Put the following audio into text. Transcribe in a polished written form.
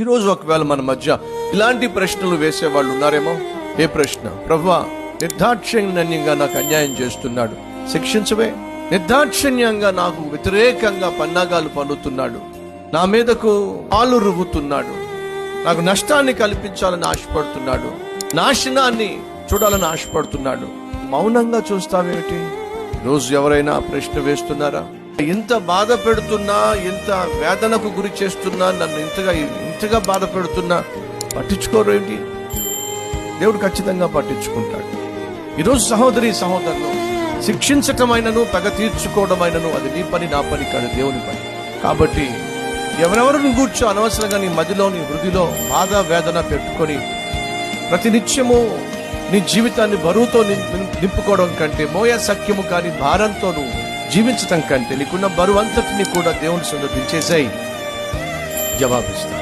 ఈరోజు ఒకవేళ మన మధ్య ఇలాంటి ప్రశ్నలు వేసేవాళ్ళు ఉన్నారేమో. ఏ ప్రశ్న? ప్రభువా, నిర్దాక్షిణ్యంగా నాకు అన్యాయం చేస్తున్నాడు, శిక్షించవే. నిర్దాక్షిణ్యంగా నాకు వ్యతిరేకంగా పన్నాగాలు పన్నుతున్నాడు, నా మీదకు పాలు రువ్వుతున్నాడు, నాకు నష్టాన్ని కల్పించాలని ఆశపడుతున్నాడు, నాశనాన్ని చూడాలని ఆశపడుతున్నాడు. మౌనంగా చూస్తావేమిటి? రోజు ఎవరైనా ప్రశ్న వేస్తున్నారా? ఇంత బాధ పెడుతున్నా, ఇంత వేదనకు గురి చేస్తున్నా, నన్ను ఇంతగా బాధ పెడుతున్నా పట్టించుకోరు ఏంటి? దేవుడు ఖచ్చితంగా పట్టించుకుంటాడు. ఈరోజు సహోదరి సహోదరులు, శిక్షించటమైనను పగ తీర్చుకోవడమైనను అది నీ పని, నా పని కాదు, దేవుని పని. కాబట్టి ఎవరెవరిని కూర్చో అనవసరంగా నీ మదిలో, నీ హృదిలో బాధ వేదన పెట్టుకొని ప్రతినిత్యము నీ జీవితాన్ని బరువుతో నింపుకోవడం కంటే, మోయ సఖ్యము కాని భారంతో నువ్వు జీవించటం కంటే నీకున్న బరువు అంతటిని కూడా దేవుని సొంత దించేసాయి, జవాబిస్తా.